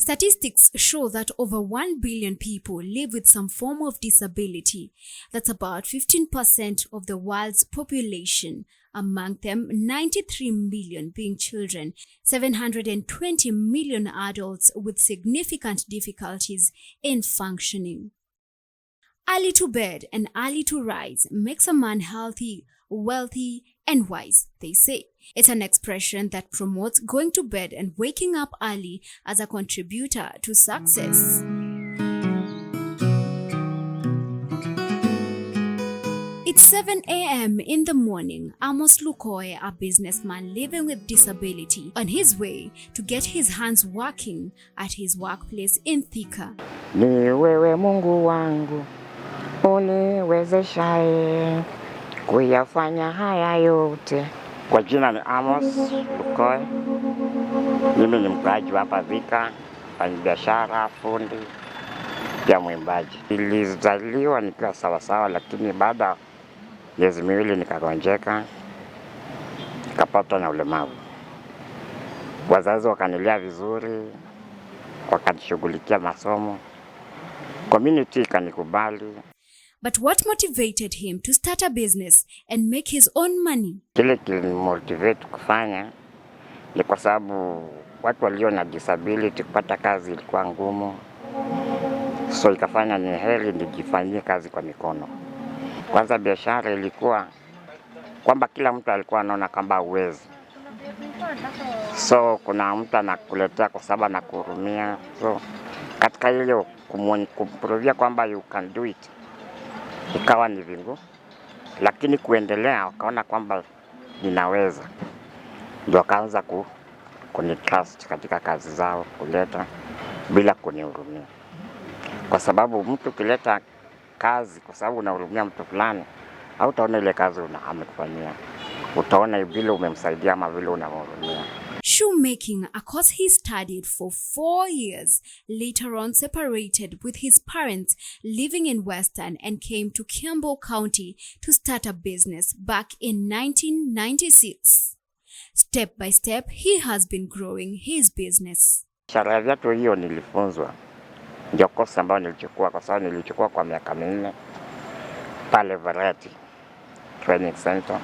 Statistics show that over 1 billion people live with some form of disability. That's about 15% of the world's population, among them 93 million being children, 720 million adults with significant difficulties in functioning. Early to bed and early to rise makes a man healthy, wealthy, and wise, they say. It's an expression that promotes going to bed and waking up early as a contributor to success. It's 7 a.m. in the morning. Amos Lukoye, a businessman living with disability, on his way to get his hands working at his workplace in Thika. Ni wewe Mungu wangu, uniwezeshaye kuyafanya haya yote. Kwa jina ni Amos Lukoye. Mimi ni mkaaji hapa Thika, mfanyabiashara, fundi, pia mwimbaji. Nilizaliwa nikiwa sawa, lakini baada miezi miwili nikagonjeka, nikapatwa na ulemavu. Wazazi wakanilea vizuri, wakanishughulikia masomo. Community ikanikubali. But what motivated him to start a business and make his own money? Kile kilimotivate kufanya ni kwa sababu watu walio na disability kupata kazi ilikuwa ngumu. So ikafanya ni heri nijifanyie kazi kwa mikono. Kwanza biashara ilikuwa kwamba kila mtu alikuwa anaona kama uwezo. So kuna mtu anakuletea kwa sababu anakuhurumia. So katika ile kumprovia kwamba you can do it, ikawa ni vingu, lakini kuendelea wakaona kwamba ninaweza, ndio kaanza kunitrust katika kazi zao, kuleta bila kunihurumia. Kwa sababu mtu kileta kazi kwa sababu unahurumia mtu fulani, au utaona ile kazi amekufanyia, utaona vile umemsaidia ama vile unamhurumia. Shoemaking, a course he studied for 4 years, later on separated with his parents living in Western and came to Kiambu County to start a business back in 1996. Step by step, he has been growing his business. Biashara ya viatu hiyo nilifunzwa. Ndio kosa ambayo nilichukua kwa sababu nilichukua kwa miaka 4 pale Variety Training Center.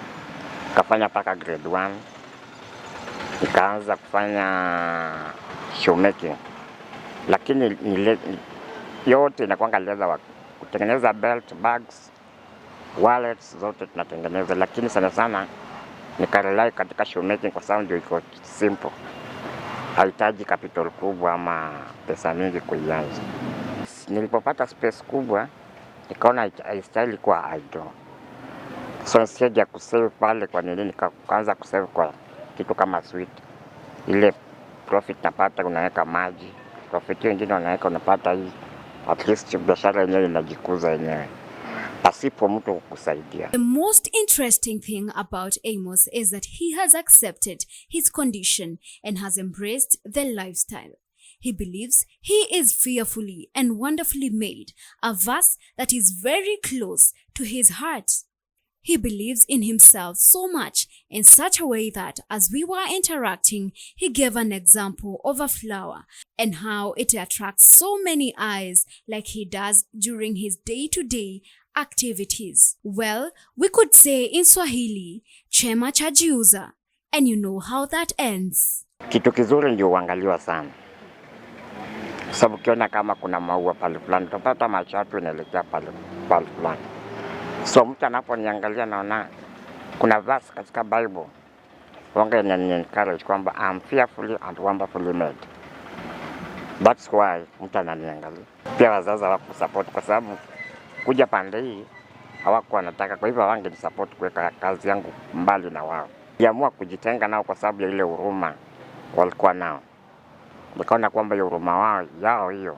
Kafanya paka grade 1. Nikaanza kufanya shoemaking. Lakini yote inakuanga leather, kutengeneza belt, bags, wallets zote tunatengeneza, lakini sana nikarely katika shoemaking kwa sababu ndio iko simple. Haitaji capital kubwa ama pesa mingi kuianza. Nilipopata space kubwa, nikaona haistahili kuwa idle. So instead ya kusave pale, kwa nini nikaanza kusave kwa kitu kama sweet. Ile profit napata unaweka maji, profit nyingine unaweka unapata hii. At least biashara yenyewe inajikuza yenyewe, pasipo mtu kukusaidia. The most interesting thing about Amos is that he has accepted his condition and has embraced the lifestyle. He believes he is fearfully and wonderfully made, a verse that is very close to his heart. He believes in himself so much in such a way that as we were interacting, he gave an example of a flower and how it attracts so many eyes like he does during his day-to-day activities. Well, we could say in Swahili, chema chajiuza, and you know how that ends. Kitu kizuri ndio uangaliwa sana. Sababu ukiona kama kuna maua pale fulani, utapata macho yako inaelekea pale fulani. So mtu anaponiangalia naona kuna verse katika Bible wanga encourage kwamba I'm fearfully and wonderfully made. That's why mtu ananiangalia. Pia wazazi wako support kwa sababu kuja pande hii hawako wanataka, kwa hivyo wange support kuweka kazi yangu mbali na wao. Niamua kujitenga nao kwa sababu ya ile huruma walikuwa nao. Nikaona kwamba ile huruma yao hiyo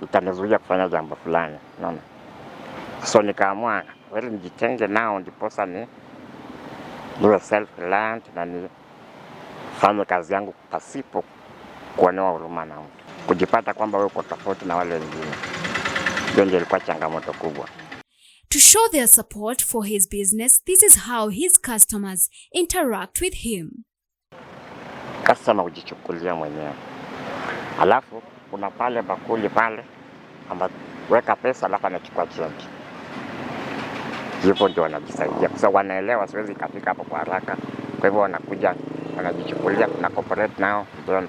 itanizuia kufanya jambo fulani, unaona. So nikaamua wewe nijitenge nao ndiposa niwe self-reliant na nifanye kazi yangu pasipo kuonewa huruma na mtu. Kujipata kwamba wewe uko tofauti na wale wengine, ndio ilikuwa changamoto kubwa. To show their support for his business, this is how his customers interact with him. Customer hujichukulia mwenyewe. Alafu kuna pale bakuli pale weka pesa alafu anachukua change. Hivyo ndio wanajisaidia kwa sababu wanaelewa siwezi kafika hapo kwa haraka. Kwa hivyo wanakuja wanajichukulia, kuna cooperate nao, ndio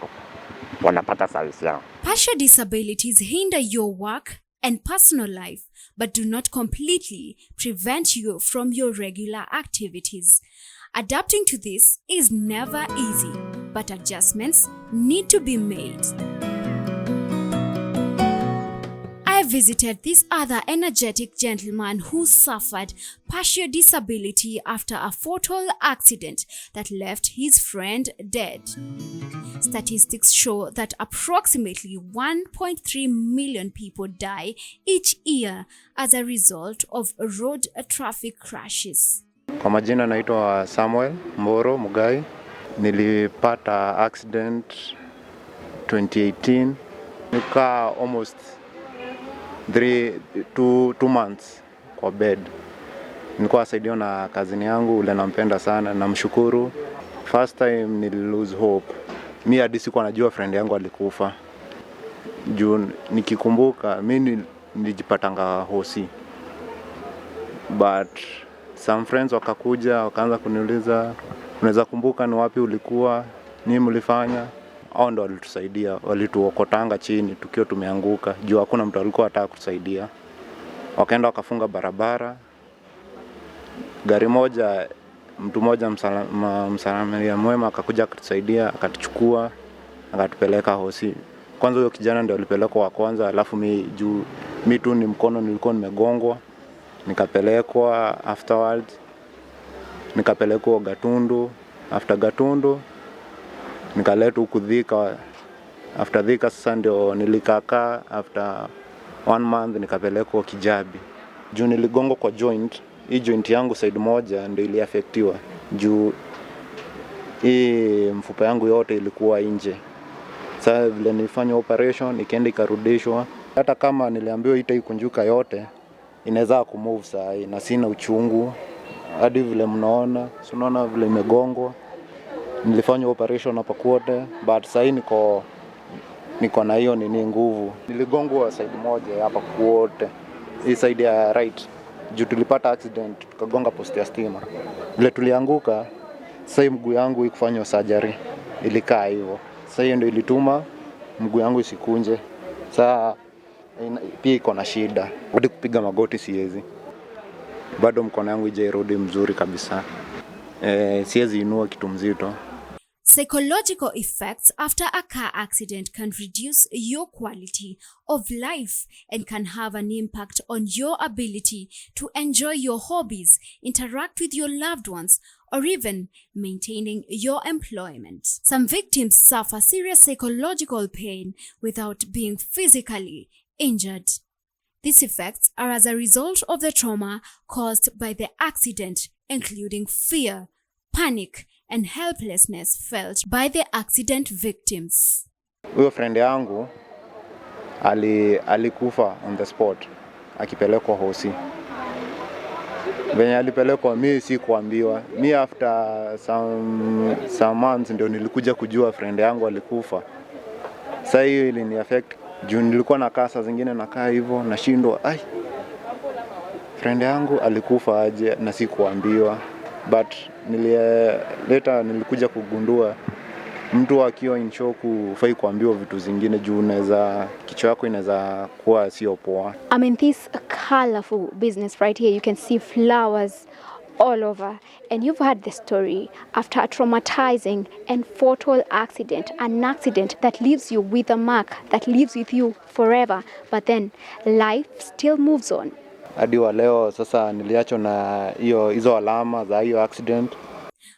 wanapata service yao. Partial disabilities hinder your work and personal life, but do not completely prevent you from your regular activities. Adapting to this is never easy, but adjustments need to be made. I visited this other energetic gentleman who suffered partial disability after a fatal accident that left his friend dead. Statistics show that approximately 1.3 million people die each year as a result of road traffic crashes. Kwa majina naitwa Samuel Mboro Mugai. Nilipata accident 2018. Nika almost 2 months kwa bed. Nilikuwa nasaidiwa na kazini yangu ule nampenda sana, namshukuru. First time nili lose hope. Mimi hadi sikuwa najua friend yangu alikufa. Juu nikikumbuka mimi nilijipatanga hosi. But some friends wakakuja wakaanza kuniuliza, unaweza kumbuka ni wapi ulikuwa, nini mlifanya? Hao ndio walitusaidia, walituokotanga chini tukiwa tumeanguka. Juu hakuna mtu alikuwa anataka kutusaidia. Wakaenda wakafunga barabara. Gari moja, mtu mmoja msamaria mwema akakuja kutusaidia, akatuchukua, akatupeleka hosi. Kwanza huyo kijana ndio alipelekwa wa kwanza, alafu mimi tu ni mkono nilikuwa nimegongwa. Nikapelekwa afterwards, nikapelekwa Gatundu. After Gatundu nikaletwa huku Thika. After Thika sasa ndio nilikakaa. After 1 month nikapelekwa Kijabi. Juu niligongwa kwa joint. Hii joint yangu side moja ndio iliaffectiwa. Juu hii mfupa yangu yote ilikuwa nje. Sasa vile nilifanya operation ikaenda ikarudishwa. Hata kama niliambiwa itaikunjuka yote, inaweza kumove saa hii na sina uchungu. Hadi vile mnaona, unaona vile imegongwa. Nilifanya operation hapa kwote, but saa hii niko na hiyo nini nguvu. Niligongwa side moja hapa kwote. Hii side ya right. Juu tulipata accident, tukagonga post ya stima. Vile tulianguka, sasa mguu yangu ikufanywa surgery. Ilikaa hivyo. Sasa hiyo ndio ilituma mguu yangu isikunje. Sasa pia iko na shida. Hadi kupiga magoti siwezi. Bado mkono yangu haijarudi mzuri kabisa. Siwezi inua kitu mzito. Psychological effects after a car accident can reduce your quality of life and can have an impact on your ability to enjoy your hobbies, interact with your loved ones, or even maintaining your employment. Some victims suffer serious psychological pain without being physically injured. These effects are as a result of the trauma caused by the accident, including fear, panic, and helplessness felt by the accident victims. Huyo friend yangu alikufa on the spot akipelekwa hosi. Venye alipelekwa mimi si kuambiwa. Mimi after some months ndio nilikuja kujua friend yangu alikufa. Sasa hiyo ilini affect juu nilikuwa nakaa saa zingine nakaa hivyo nashindwa friend yangu alikufa aje na si kuambiwa. But nilikuja kugundua mtu akiwa in shock hufai kuambiwa vitu zingine juu unaweza kichwa yako inaweza kuwa sio poa. I mean, this colorful business right here, you can see flowers all over, and you've heard the story after a traumatizing and fatal accident, an accident that leaves you with a mark that lives with you forever, but then life still moves on. Hadi wa leo sasa niliachwa na hizo alama za hiyo accident.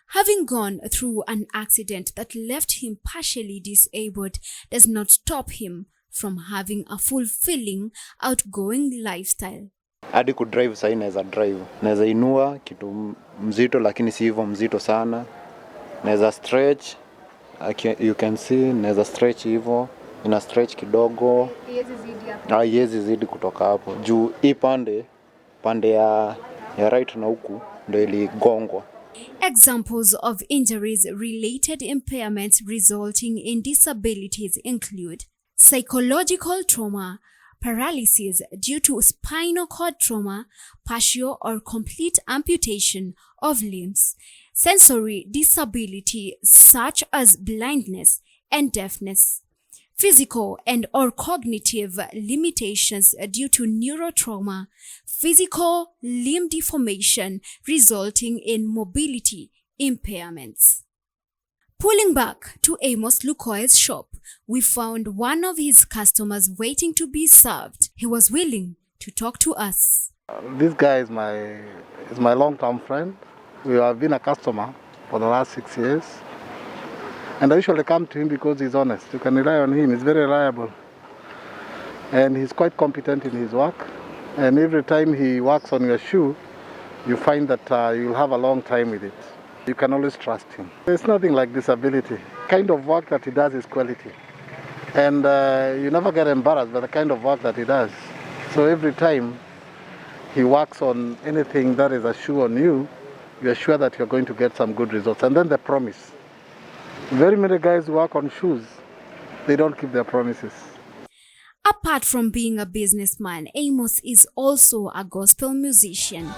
Having gone through an accident that left him partially disabled does not stop him from having a fulfilling, outgoing lifestyle. Hadi kudrive sasa naweza drive. Naweza inua kitu mzito lakini si hivyo mzito sana. Naweza stretch. You can see naweza stretch hivyo. Ina stretch kidogo. Haiwezi zidi kutoka hapo. Juu hii pande ya right na huku ndio iligongwa. Examples of injuries related impairments resulting in disabilities include psychological trauma, paralysis due to spinal cord trauma, partial or complete amputation of limbs, sensory disability such as blindness and deafness, physical and or cognitive limitations due to neurotrauma, physical limb deformation resulting in mobility impairments. Pulling back to Amos Lukoye's shop, we found one of his customers waiting to be served. He was willing to talk to us. This guy is my long-term friend. We have been a customer for the last 6 years. And I usually come to him because he's honest. You can rely on him. He's very reliable. And he's quite competent in his work. And every time he works on your shoe, you find that you'll have a long time with it. You can always trust him. There's nothing like disability. The kind of work that he does is quality. And you never get embarrassed by the kind of work that he does. So every time he works on anything that is a shoe on you, you're sure that you're going to get some good results. And then the promise. Very many guys who work on shoes, they don't keep their promises. Apart from being a businessman, Amos is also a gospel musician.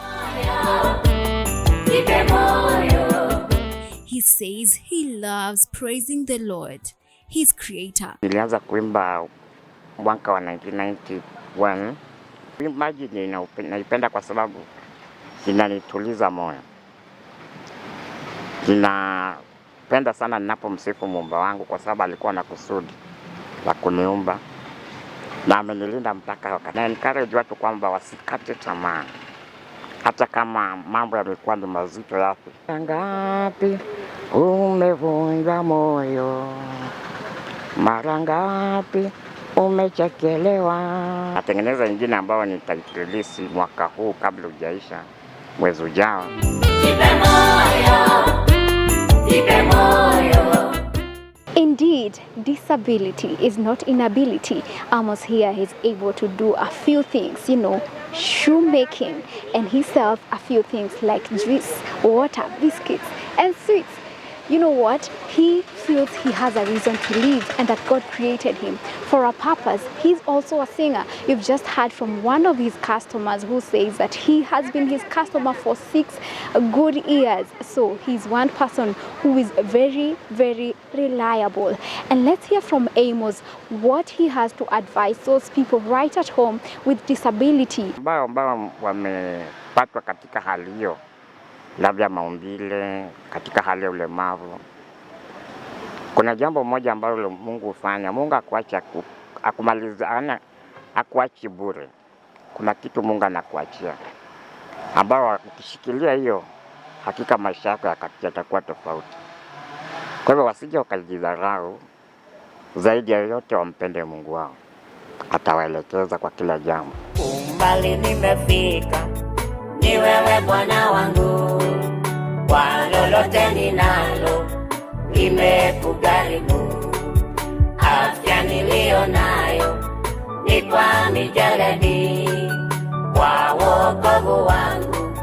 He says he loves praising the Lord, his creator. Nilianza kuimba mwaka wa 1991. Uimbaji naipenda kwa sababu inanituliza moyo. Ninapenda sana ninapomsifu Muumba wangu kwa sababu alikuwa na kusudi la kuniumba na amenilinda mpaka wakati. Na encourage watu kwamba wasikate tamaa. Hata kama mambo yalikuwa ni mazito yapi. Ngapi umevunja moyo, mara ngapi umechekelewa. Natengeneza nyingine ambayo nitairelease mwaka huu kabla hujaisha, mwezi ujao. Indeed, disability is not inability. Amos here is able to do a few things, shoemaking, and he sells a few things like juice, water, biscuits, and sweets. You know what? He feels he has a reason to live and that God created him for a purpose. He's also a singer. You've just heard from one of his customers who says that he has been his customer for 6 good years. So he's one person who is very, very reliable. And let's hear from Amos what he has to advise those people right at home with disability. Ambao wamepatwa katika hali hiyo, labda maumbile, katika hali ya ulemavu. Kuna jambo moja ambalo Mungu hufanya. Mungu akuacha akumaliza, akuachi bure. Kuna kitu Mungu anakuachia, ambao ukishikilia hiyo, hakika maisha yako yatakuwa tofauti. Kwa hivyo wasije wakajidharau, zaidi ya yote wampende Mungu wao. Atawaelekeza kwa kila jambo. Umbali nimefika, ni wewe Bwana wangu, kwa lolote ninalo limekugharimu. Afya niliyo nayo ni kwa mijeledi, kwa wokovu wangu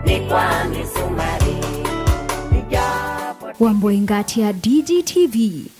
ni kwa misumari. Wambo Ingatia, DGTV.